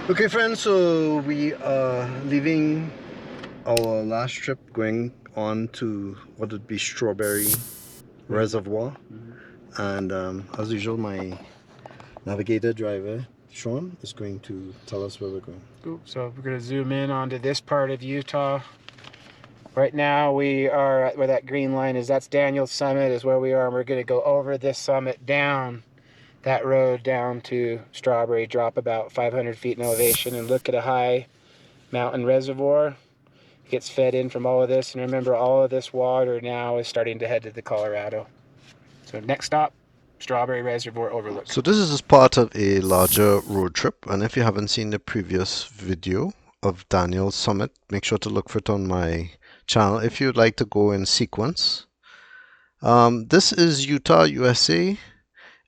Okay friends, so we are leaving our last trip, going on to what would be Strawberry Reservoir. And as usual, my navigator driver Sean is going to tell us where we're going. Cool. So we're going to zoom in onto this part of Utah. Right now we are where that green line is. That's Daniel's Summit is where we are, and we're going to go over this summit down that road down to Strawberry, drop about 500 feet in elevation, and look at a high mountain reservoir. It gets fed in from all of this, and remember, all of this water now is starting to head to the Colorado. So next stop, Strawberry Reservoir Overlook. So this is part of a larger road trip, and if you haven't seen the previous video of Daniel's Summit, make sure to look for it on my channel if you'd like to go in sequence. This is Utah, USA.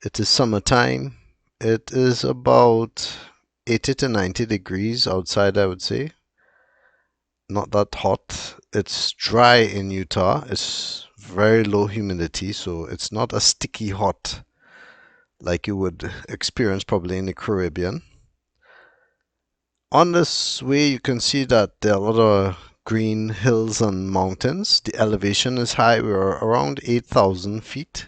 It is summertime. It is about 80 to 90 degrees outside, I would say. Not that hot. It's dry in Utah. It's very low humidity, so it's not a sticky hot like you would experience probably in the Caribbean. On this way, you can see that there are a lot of green hills and mountains. The elevation is high. We're around 8,000 feet.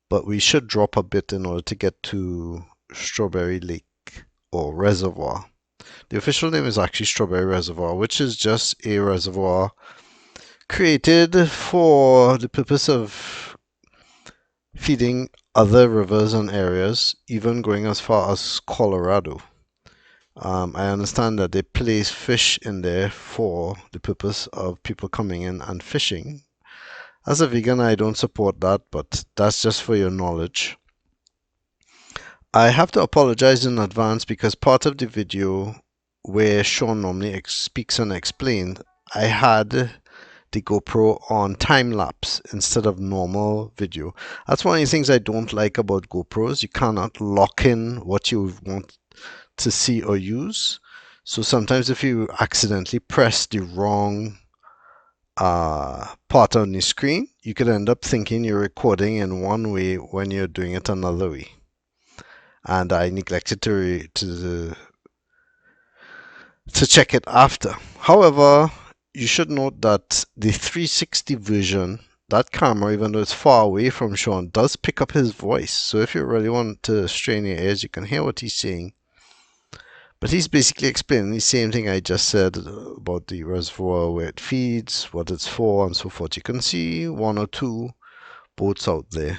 But we should drop a bit in order to get to Strawberry Lake or Reservoir. The official name is actually Strawberry Reservoir, which is just a reservoir created for the purpose of feeding other rivers and areas, even going as far as Colorado. I understand that they place fish in there for the purpose of people coming in and fishing. As a vegan, I don't support that, but that's just for your knowledge. I have to apologize in advance because part of the video where Sean normally speaks and explains, I had the GoPro on time lapse instead of normal video. That's one of the things I don't like about GoPros. You cannot lock in what you want to see or use. So sometimes if you accidentally press the wrong part on the screen, you could end up thinking you're recording in one way when you're doing it another way. And I neglected to check it after. However, you should note that the 360 version, that camera, even though it's far away from Sean, does pick up his voice. So if you really want to strain your ears, you can hear what he's saying. But he's basically explaining the same thing I just said about the reservoir, where it feeds, what it's for, and so forth. You can see one or two boats out there.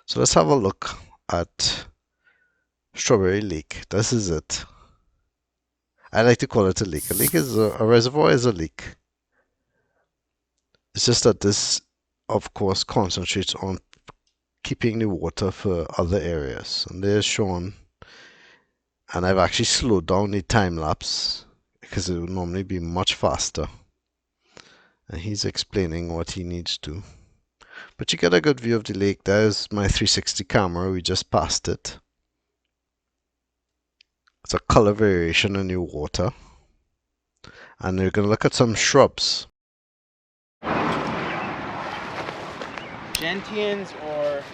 So let's have a look at Strawberry Lake. This is it. I like to call it a lake. A lake is a reservoir is a lake. It's just that this, of course, concentrates on keeping the water for other areas. And there's Sean. And I've actually slowed down the time lapse because it would normally be much faster. And he's explaining what he needs to. But you get a good view of the lake. There's my 360 camera. We just passed it. It's a color variation in the water. And we're going to look at some shrubs. Gentians or